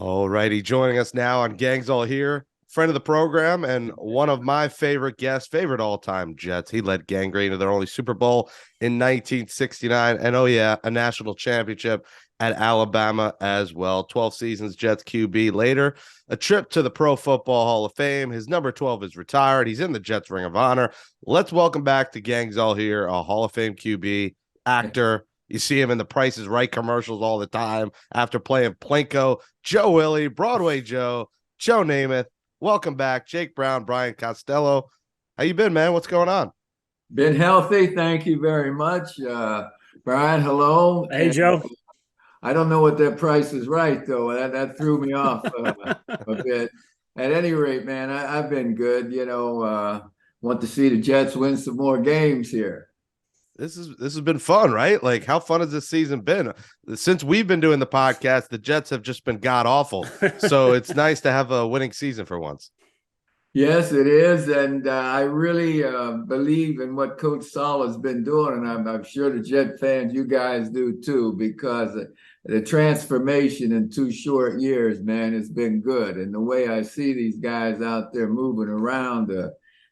All righty, joining us now on Gangs All Here, friend of the program and one of my favorite guests, favorite all-time Jets. He led Gangrene to their only Super Bowl in 1969, and oh yeah, a national championship at Alabama as well. 12 seasons, Jets QB. Later, a trip to the Pro Football Hall of Fame. His number 12 is retired. He's in the Jets Ring of Honor. Let's welcome back to Gangs All Here, a Hall of Fame QB, actor. You see him in the Price is Right commercials all the time after playing Plinko. Joe Willie, Broadway Joe, Joe Namath. Welcome back, Jake Brown, Brian Costello. How you been, man? What's going on? Been healthy, thank you very much. Brian, hello. Hey, Joe. I don't know what that Price is Right, though. That threw me off a bit. At any rate, man, I've been good. Want to see the Jets win some more games here. This has been fun, right? Like, how fun has this season been? Since we've been doing the podcast, the Jets have just been god awful. So it's nice to have a winning season for once. Yes, it is, and I really believe in what Coach Saleh has been doing, and I'm sure the Jet fans, you guys do too, because the transformation in 2 short years, man, has been good. And the way I see these guys out there moving around,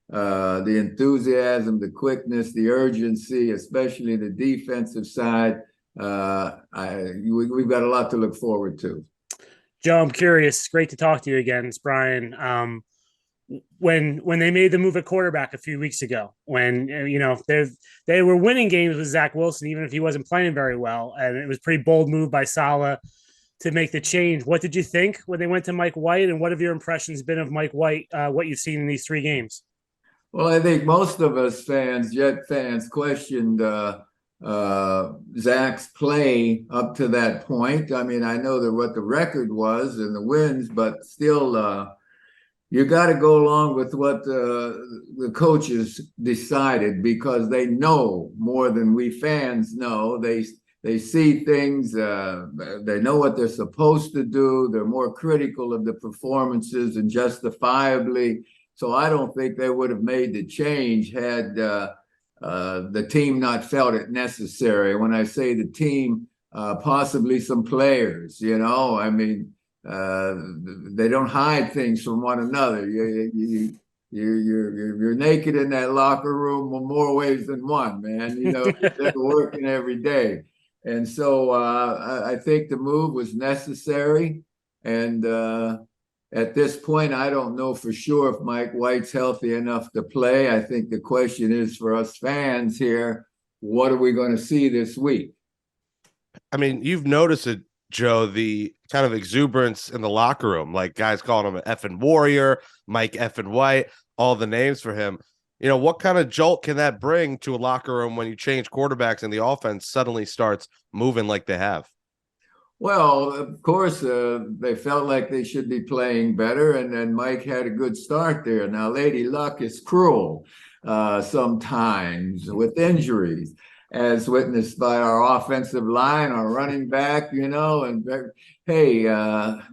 the enthusiasm, the quickness, the urgency, especially the defensive side, we've got a lot to look forward to. Joe, I'm curious. Great to talk to you again. It's Brian. When they made the move at quarterback a few weeks ago, when they were winning games with Zach Wilson, even if he wasn't playing very well, and it was a pretty bold move by Saleh to make the change. What did you think when they went to Mike White, and what have your impressions been of Mike White? What you've seen in these 3 games? Well, I think most of us fans, Jet fans, questioned Zach's play up to that point. I mean, I know what the record was and the wins, but still, you got to go along with what the coaches decided, because they know more than we fans know. They see things. They know what they're supposed to do. They're more critical of the performances, and justifiably. So I don't think they would have made the change had the team not felt it necessary. When I say the team, possibly some players, I mean, they don't hide things from one another. You're naked in that locker room in more ways than one, man. They're working every day. And so I think the move was necessary. And at this point, I don't know for sure if Mike White's healthy enough to play. I think the question is for us fans here, what are we going to see this week? I mean, you've noticed it, Joe, the kind of exuberance in the locker room, like guys calling him an effing warrior, Mike effing White, all the names for him. What kind of jolt can that bring to a locker room when you change quarterbacks and the offense suddenly starts moving like they have? Well, of course, they felt like they should be playing better, and then Mike had a good start there. Now, Lady Luck is cruel sometimes with injuries, as witnessed by our offensive line, our running back, and hey,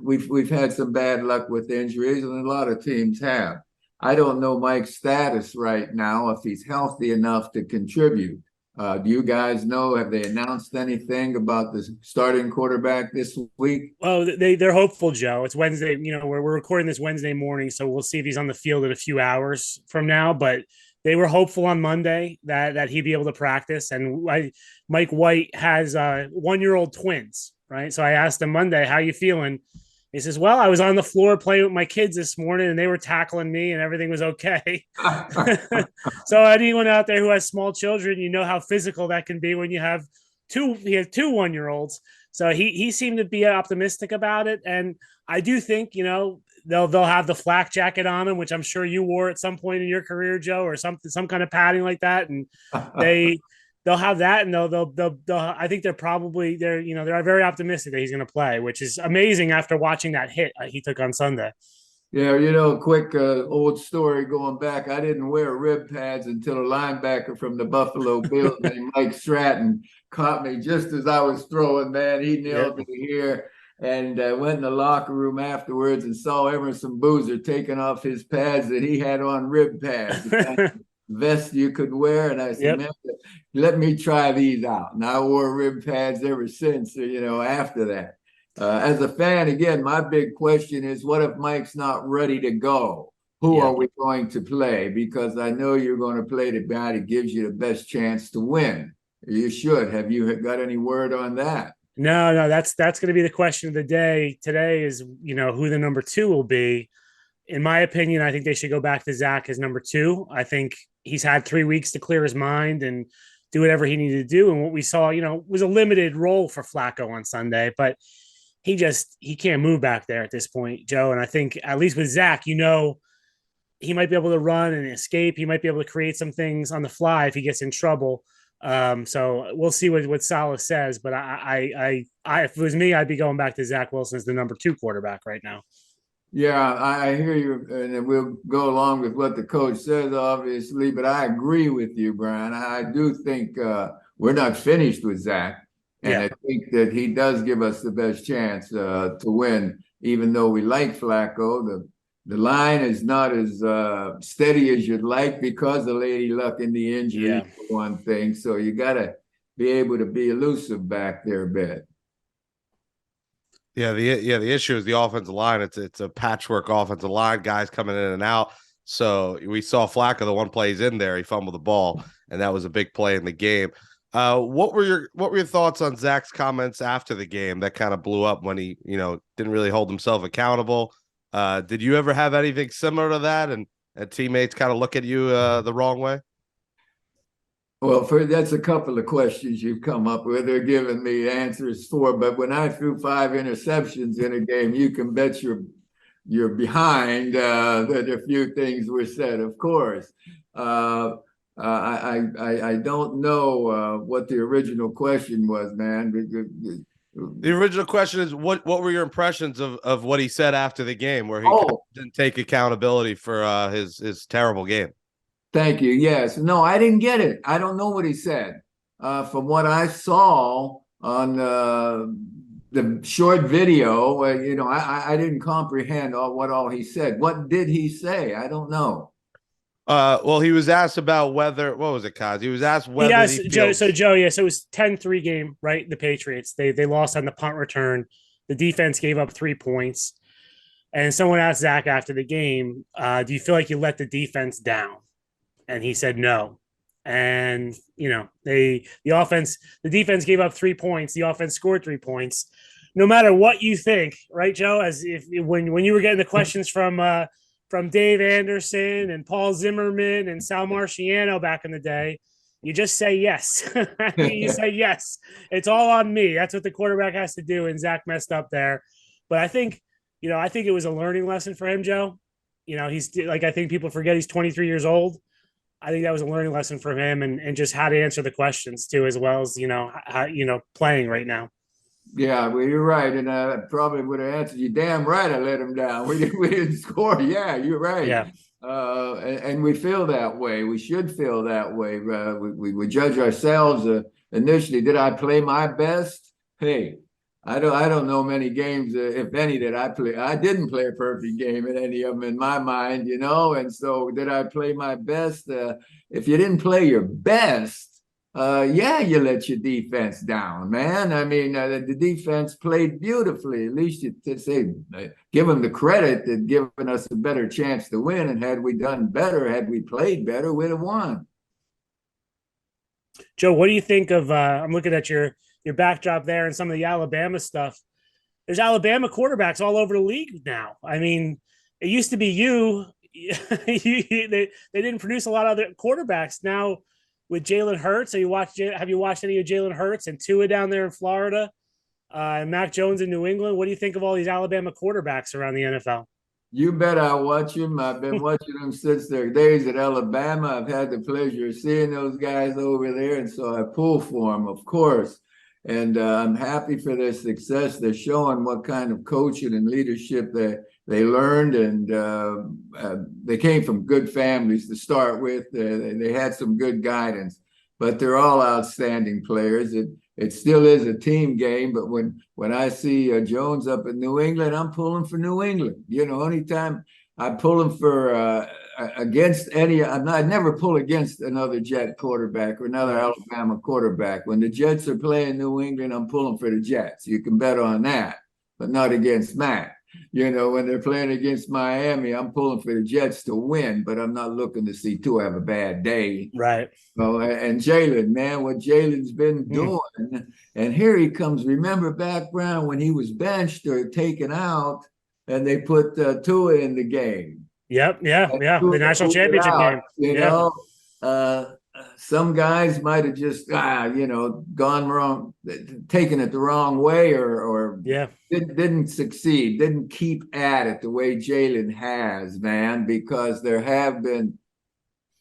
we've had some bad luck with injuries, and a lot of teams have. I don't know Mike's status right now, if he's healthy enough to contribute. Do you guys know, have they announced anything about the starting quarterback this week? Well, they're hopeful, Joe. It's Wednesday. We're recording this Wednesday morning, so we'll see if he's on the field in a few hours from now. But they were hopeful on Monday that he'd be able to practice. And Mike White has 1-year-old twins, right? So I asked him Monday, "How you feeling?" He says, "Well, I was on the floor playing with my kids this morning, and they were tackling me, and everything was okay." So anyone out there who has small children, you know how physical that can be when you have two. He has 2 1-year-olds, so he seemed to be optimistic about it, and I do think they'll have the flak jacket on him, which I'm sure you wore at some point in your career, Joe, or some kind of padding like that, and they'll have that, and they'll I think they're very optimistic that he's going to play, which is amazing after watching that hit he took on Sunday. Yeah, quick old story going back. I didn't wear rib pads until a linebacker from the Buffalo Bills named Mike Stratton caught me just as I was throwing, man. He nailed me here, and went in the locker room afterwards and saw Emerson Boozer taking off his pads that he had on rib pads. Vest you could wear, and I said, "Man, let me try these out." And I wore rib pads ever since, after that. As a fan, again, my big question is, what if Mike's not ready to go? Who are we going to play? Because I know you're going to play the guy that gives you the best chance to win. You should. Have you got any word on that? No, that's going to be the question of the day today is, who the number two will be. In my opinion, I think they should go back to Zach as number two. I think he's had 3 weeks to clear his mind and do whatever he needed to do. And what we saw, was a limited role for Flacco on Sunday, but he can't move back there at this point, Joe. And I think at least with Zach, he might be able to run and escape. He might be able to create some things on the fly if he gets in trouble. So we'll see what Saleh says, but I if it was me, I'd be going back to Zach Wilson as the number two quarterback right now. Yeah, I hear you, and we'll go along with what the coach says, obviously, but I agree with you, Brian. I do think we're not finished with Zach, and I think that he does give us the best chance to win, even though we like Flacco. The line is not as steady as you'd like because of Lady Luck and the injury, for one thing. So you got to be able to be elusive back there a bit. The issue is the offensive line. It's a patchwork offensive line, guys coming in and out. So we saw Flacco, the one play he's in there, he fumbled the ball, and that was a big play in the game. What were your thoughts on Zach's comments after the game that kind of blew up when he, didn't really hold himself accountable? Did you ever have anything similar to that, and teammates kind of look at you the wrong way? Well, that's a couple of questions you've come up with. They're giving me answers for, but when I threw 5 interceptions in a game, you can bet you're behind that a few things were said. Of course, I don't know what the original question was, man. The original question is what were your impressions of what he said after the game, where he didn't take accountability for his terrible game? Thank you. Yes. No, I didn't get it. I don't know what he said. From what I saw on the short video, I didn't comprehend what all he said. What did he say? I don't know. Well, he was asked about whether, what was it, Kaz? He was asked whether Joe, so it was 10-3 game, right? The Patriots. They lost on the punt return. The defense gave up 3 points. And someone asked Zach after the game, do you feel like you let the defense down? And he said no. And the defense gave up 3 points. The offense scored 3 points. No matter what you think, right, Joe? As if when you were getting the questions from Dave Anderson and Paul Zimmerman and Sal Marciano back in the day, you just say yes. You say yes. It's all on me. That's what the quarterback has to do. And Zach messed up there. But I think it was a learning lesson for him, Joe. He's like, I think people forget he's 23 years old. I think that was a learning lesson for him and just how to answer the questions too, as well as, how, playing right now. Yeah, well, you're right. And I probably would have answered you, damn right, I let him down. We didn't score. Yeah, you're right. Yeah. And we feel that way. We should feel that way. We judge ourselves initially. Did I play my best? Hey, I don't know many games, if any, that I play. I didn't play a perfect game in any of them in my mind, And so, did I play my best? If you didn't play your best, you let your defense down, man. I mean, the defense played beautifully. At least you say, give them the credit that given us a better chance to win. And had we done better, had we played better, we'd have won. Joe, what do you think of? I'm looking at your backdrop there and some of the Alabama stuff. There's Alabama quarterbacks all over the league now. I mean, it used to be they didn't produce a lot of other quarterbacks. Now with Jalen Hurts, have you watched any of Jalen Hurts and Tua down there in Florida, and Mac Jones in New England? What do you think of all these Alabama quarterbacks around the NFL? You bet I watch them. I've been watching them since their days at Alabama. I've had the pleasure of seeing those guys over there, and so I pull for them, of course. And I'm happy for their success. They're showing what kind of coaching and leadership they learned, and they came from good families to start with. They had some good guidance, but they're all outstanding players. It still is a team game, but when I see Jones up in New England, I'm pulling for New England. Anytime I pull him for against any, I'd never pull against another Jet quarterback or another Alabama quarterback. When the Jets are playing New England, I'm pulling for the Jets. You can bet on that. but not against Matt. You know, when they're playing against Miami, I'm pulling for the Jets to win, but I'm not looking to see Tua have a bad day. Right. Oh, and Jalen, man, what Jalen's been doing. And here he comes. Remember back around when he was benched or taken out and they put Tua in the game. Yep. Yeah. And Yeah. The national championship game. You know, some guys might have just, gone wrong, taken it the wrong way or didn't succeed, didn't keep at it the way Jalen has, man, because there have been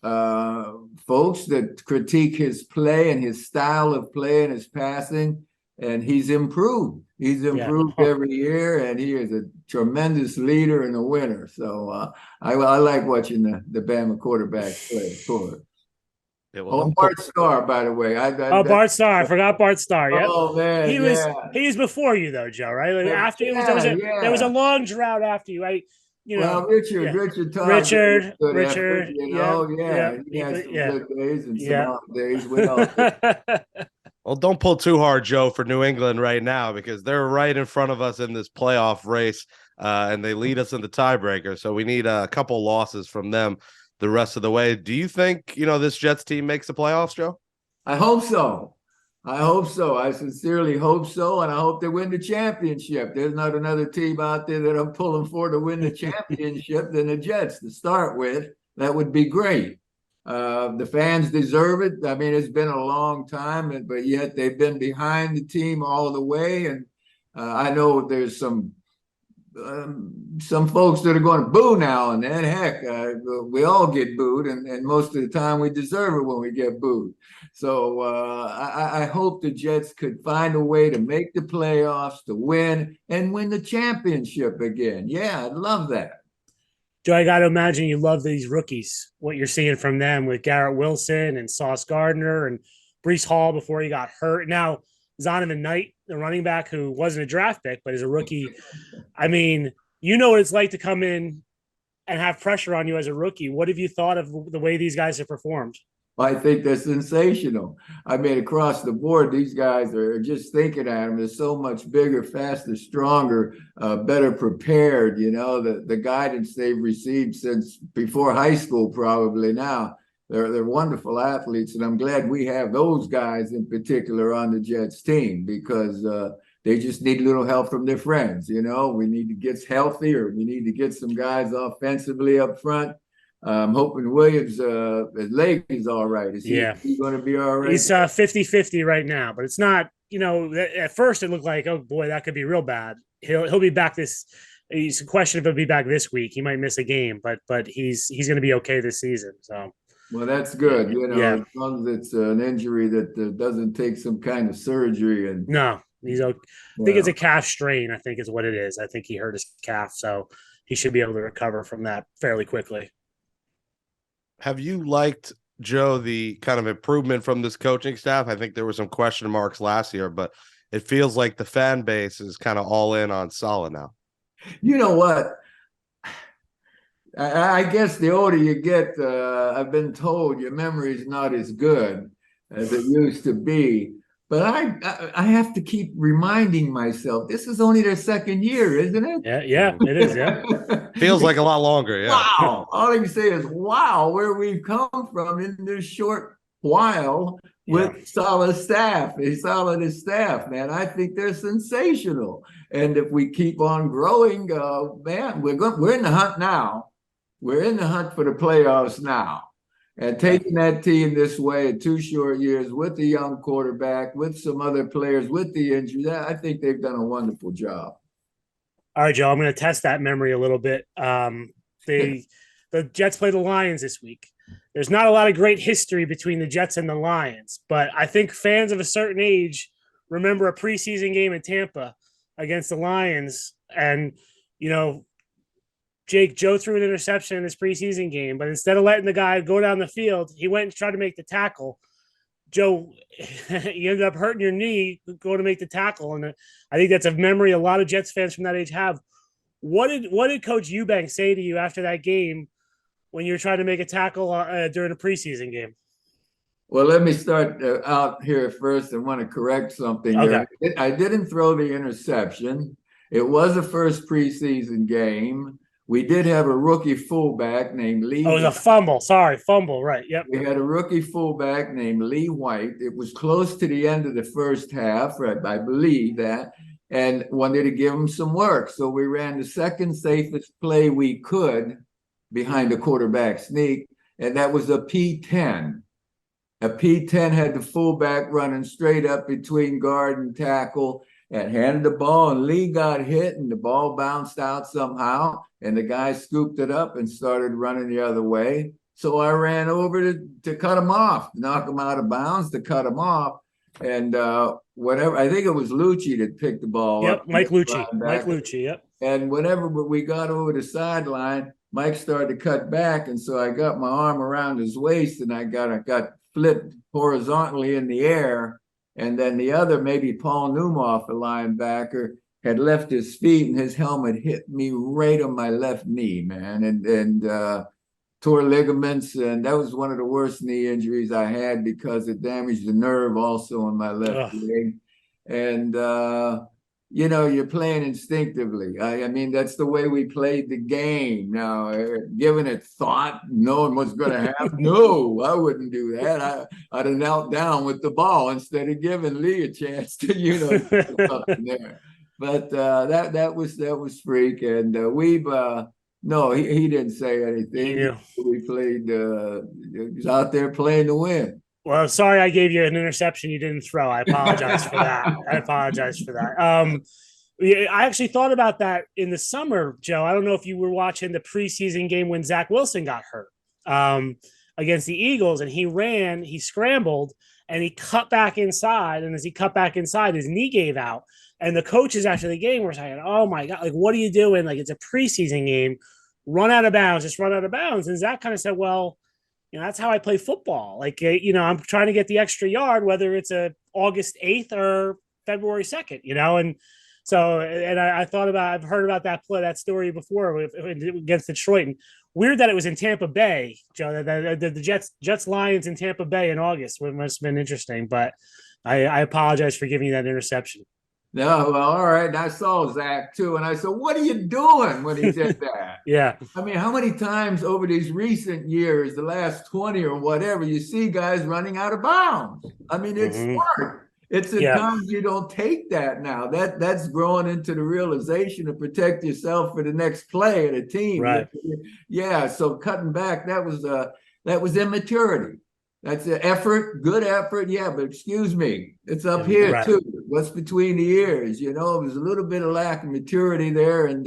folks that critique his play and his style of play and his passing, and he's improved. He's improved every year, and he is a tremendous leader and a winner. So I like watching the Bama quarterback play for. Bart Starr, by the way. Bart Starr. I forgot Bart Starr. Yep. Oh man, he was before you though, Joe. Right? Like after you, there was a long drought after you. Right? You know, Richard, Richard, you know, he had some good days and some off days. Well, don't pull too hard, Joe, for New England right now because they're right in front of us in this playoff race, and they lead us in the tiebreaker. So we need a couple losses from them the rest of the way. Do you think, this Jets team makes the playoffs, Joe? I hope so. I sincerely hope so. And I hope they win the championship. There's not another team out there that I'm pulling for to win the championship than the Jets to start with. That would be great. The fans deserve it. I mean, it's been a long time, but yet they've been behind the team all the way. And I know there's some folks that are going to boo now and then. Heck, we all get booed, and most of the time we deserve it when we get booed. So I hope the Jets could find a way to make the playoffs, to win, and win the championship again. Yeah, I'd love that. Joe, I got to imagine you love these rookies, what you're seeing from them with Garrett Wilson and Sauce Gardner and Breece Hall before he got hurt. Now, Zonovan Knight, the running back who wasn't a draft pick, but is a rookie. I mean, you know what it's like to come in and have pressure on you as a rookie. What have you thought of the way these guys have performed? I think they're sensational. I mean, across the board, these guys are just thinking at them. They're so much bigger, faster, stronger, better prepared. You know, the guidance they've received since before high school, probably now. They're wonderful athletes, and I'm glad we have those guys in particular on the Jets team because they just need a little help from their friends. You know, we need to get healthier. We need to get some guys offensively up front. I'm hoping Williams' his leg is all right. Is he going to be all right? He's 50-50 right now, but it's not, at first it looked like, oh boy, that could be real bad. He'll be back he's a question if he'll be back this week. He might miss a game, but he's going to be okay this season. So. Well, that's good. As long as it's an injury that doesn't take some kind of surgery. And no, he's okay. I think it's a calf strain. I think is what it is. I think he hurt his calf, so he should be able to recover from that fairly quickly. Have you liked, Joe, the kind of improvement from this coaching staff? I think there were some question marks last year, but it feels like the fan base is kind of all in on Saleh now. You know what? I guess the older you get, I've been told your memory is not as good as it used to be. But I have to keep reminding myself, this is only their second year, isn't it? Yeah, it is, yeah. Feels like a lot longer, yeah. Wow. All I can say is, wow, where we've come from in this short while with Saleh's staff. Saleh and his staff, man. I think they're sensational. And if we keep on growing, man, we're in the hunt now. We're in the hunt for the playoffs now. And taking that team this way in 2 short years with the young quarterback, with some other players, with the injuries, I think they've done a wonderful job. All right, Joe, I'm going to test that memory a little bit. The Jets play the Lions this week. There's not a lot of great history between the Jets and the Lions, but I think fans of a certain age remember a preseason game in Tampa against the Lions. And, Joe threw an interception in this preseason game, but instead of letting the guy go down the field, he went and tried to make the tackle. Joe, you ended up hurting your knee going to make the tackle, and I think that's a memory a lot of Jets fans from that age have. What did Coach Eubanks say to you after that game when you were trying to make a tackle during a preseason game? Well, let me start out here first and want to correct something. Okay. I didn't throw the interception. It was the first preseason game. We did have a rookie fullback named Lee. Oh, it was a fumble. Sorry, fumble. Right. Yep. We had a rookie fullback named Lee White. It was close to the end of the first half, right? I believe that, and wanted to give him some work. So we ran the second safest play we could behind the quarterback sneak, and that was a P10. A P10 had the fullback running straight up between guard and tackle and handed the ball, and Lee got hit, and the ball bounced out somehow, and the guy scooped it up and started running the other way. So I ran over to cut him off, knock him out of bounds, to cut him off. And whatever, I think it was Lucci that picked the ball up. Yep, Mike Lucci, yep. And whenever we got over the sideline, Mike started to cut back, and so I got my arm around his waist, and I got flipped horizontally in the air. And then the other, maybe Paul Newmoff, the linebacker, had left his feet, and his helmet hit me right on my left knee, man, and tore ligaments. And that was one of the worst knee injuries I had because it damaged the nerve also on my left leg. And, you're playing instinctively. I mean, that's the way we played the game. Now, giving it thought, knowing what's going to happen, no, I wouldn't do that. I'd have knelt down with the ball instead of giving Lee a chance to, up in there. But that was freak. And no, he didn't say anything. Yeah. We played, he was out there playing to win. Well, sorry I gave you an interception you didn't throw. I apologize for that. I actually thought about that in the summer, Joe. I don't know if you were watching the preseason game when Zach Wilson got hurt against the Eagles, and he scrambled, and he cut back inside. And as he cut back inside, his knee gave out. And the coaches after the game were saying, "Oh my God, like, what are you doing? Like, it's a preseason game. Run out of bounds, just run out of bounds." And Zach kind of said, "Well, that's how I play football. Like, I'm trying to get the extra yard, whether it's August 8th or February 2nd, and so, and I've heard about that story before against Detroit. And weird that it was in Tampa Bay, Joe, the Jets Lions in Tampa Bay in August. It must have been interesting, but I apologize for giving you that interception. No, well, all right. And I saw Zach too, and I said, "What are you doing?" when he did that. Yeah. I mean, how many times over these recent years, the last 20 or whatever, you see guys running out of bounds? I mean, it's smart. It's at times you don't take that now. That's growing into the realization to protect yourself for the next play of the team. Right. Yeah. So cutting back, that was immaturity. That's an effort, good effort. Yeah, but excuse me, it's up here too. What's between the ears? There's a little bit of lack of maturity there, and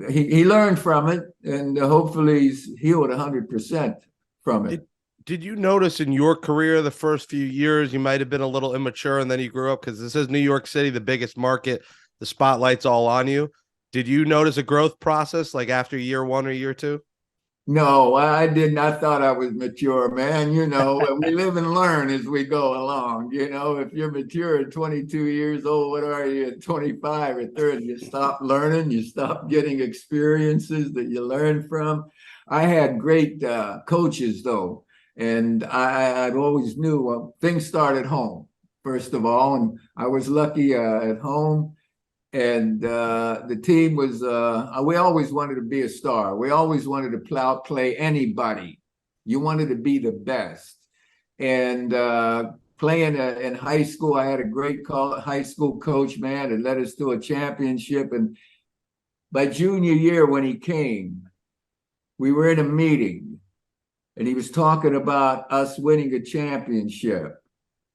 he learned from it, and hopefully he's healed 100% from it. Did you notice in your career the first few years you might have been a little immature, and then you grew up, because this is New York City, the biggest market, the spotlight's all on you? Did you notice a growth process like after year one or year two? No, I didn't. I thought I was mature, man. We live and learn as we go along. If you're mature at 22 years old, what are you at 25 or 30? You stop learning, you stop getting experiences that you learn from. I had great coaches, though, and I always knew things start at home, first of all, and I was lucky at home. And the team was, we always wanted to be a star. We always wanted to play anybody. You wanted to be the best. And playing in high school, I had a great high school coach, man, that led us to a championship. And by junior year, when he came, we were in a meeting, and he was talking about us winning a championship.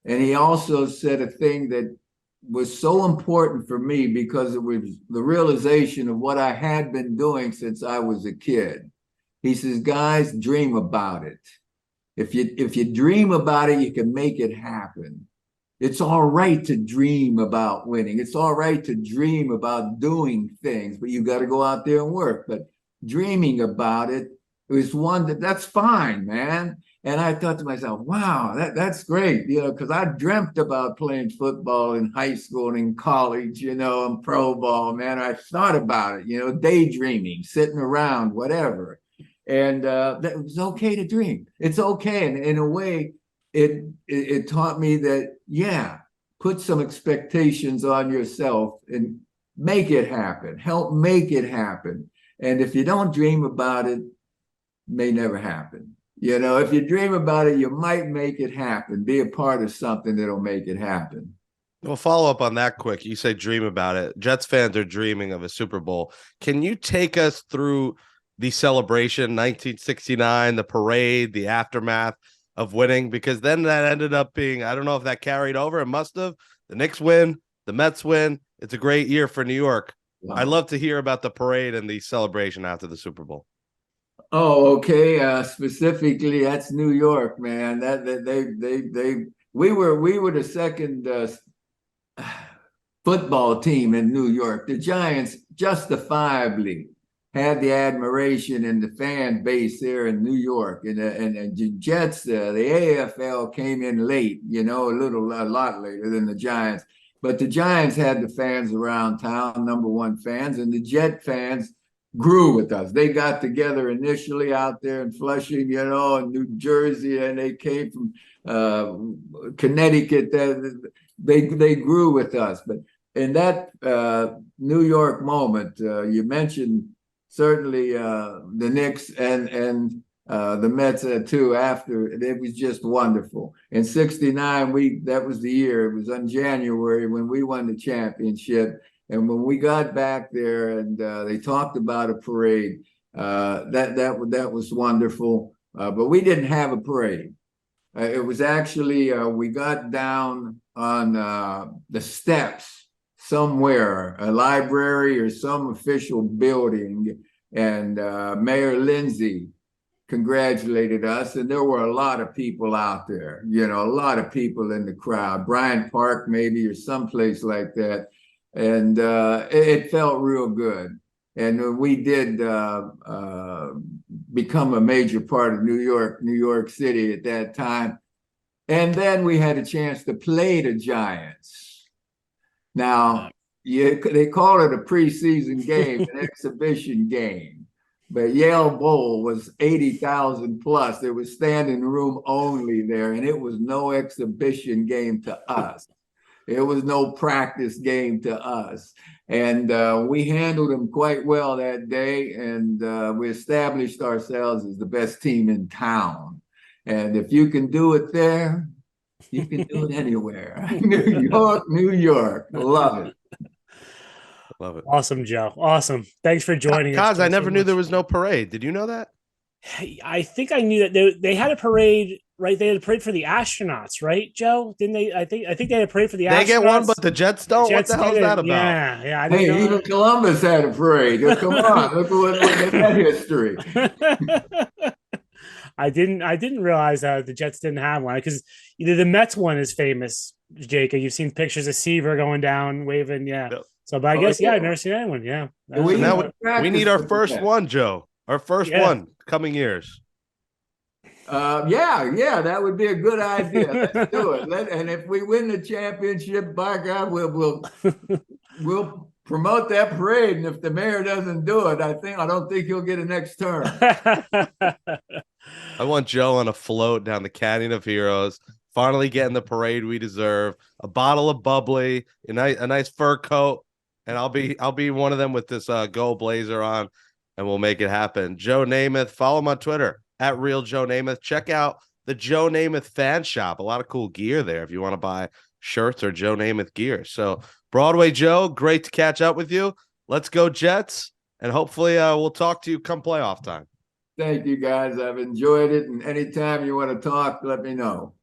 And he also said a thing that was so important for me, because it was the realization of what I had been doing since I was a kid. He says, "Guys, dream about it. If you dream about it, you can make it happen. It's all right to dream about winning. It's all right to dream about doing things, but you got to go out there and work. But dreaming about it is that's fine, man." And I thought to myself, wow, that's great, because I dreamt about playing football in high school and in college, and pro ball, man. I thought about it, daydreaming, sitting around, whatever. And that was okay to dream. It's okay. And in a way, it taught me that, put some expectations on yourself and make it happen. Help make it happen. And if you don't dream about it, may never happen. You know, if you dream about it, you might make it happen. Be a part of something that'll make it happen. Well, follow up on that quick. You say dream about it. Jets fans are dreaming of a Super Bowl. Can you take us through the celebration, 1969, the parade, the aftermath of winning? Because then that ended up being, I don't know if that carried over. It must have. The Knicks win, the Mets win. It's a great year for New York. Wow. I'd love to hear about the parade and the celebration after the Super Bowl. Oh, okay. Specifically, that's New York, man. We were the second football team in New York. The Giants justifiably had the admiration and the fan base there in New York, and the Jets, the AFL came in late, you know, a lot later than the Giants. But the Giants had the fans around town, number one fans, and the Jet fans grew with us. They got together initially out there in Flushing, you know, in New Jersey, and they came from Connecticut. They grew with us. But in that New York moment, you mentioned certainly the Knicks and the Mets too. After it was just wonderful. In '69, that was the year. It was in January when we won the championship. And when we got back there and they talked about a parade, that was wonderful. But we didn't have a parade. It was actually we got down on the steps somewhere, a library or some official building, and Mayor Lindsay congratulated us, and there were a lot of people out there, you know, a lot of people in the crowd, Bryant Park maybe, or someplace like that. And it felt real good. And we did become a major part of New York City at that time. And then we had a chance to play the Giants. Now, they call it a preseason game, an exhibition game. But Yale Bowl was 80,000 plus. There was standing room only there, and it was no exhibition game to us. It was no practice game to us. And we handled them quite well that day, and we established ourselves as the best team in town. And if you can do it there, you can do it anywhere. New York. Love it. Love it. Awesome, Joe. Awesome. Thanks for joining us. Kaz, I never knew there was no parade. Did you know that? I think I knew that they had a parade, right? They had a parade for the astronauts, right, Joe? Didn't they? I think they had a parade for the astronauts. They get one, but the Jets don't. What the hell is that about? Yeah. I didn't know even that. Columbus had a parade. Come on, look at that history. I didn't realize that the Jets didn't have one, because either the Mets one is famous, Jacob. You've seen pictures of Seaver going down, waving, yeah. Yep. So, but I guess, I've never seen anyone, yeah. We need our first one, Joe. Our first one, coming years. That would be a good idea. Let's do it. And if we win the championship, by God, we'll promote that parade. And if the mayor doesn't do it, I don't think he'll get a next term. I want Joe on a float down the Canyon of Heroes, finally getting the parade we deserve, a bottle of bubbly, a nice fur coat, and I'll be one of them with this Go Blazer on, and we'll make it happen. Joe Namath, follow him on Twitter at Real Joe Namath. Check out the Joe Namath fan shop. A lot of cool gear there if you want to buy shirts or Joe Namath gear. So Broadway Joe, great to catch up with you. Let's go Jets, and hopefully we'll talk to you come playoff time. Thank you, guys. I've enjoyed it, and anytime you want to talk, let me know.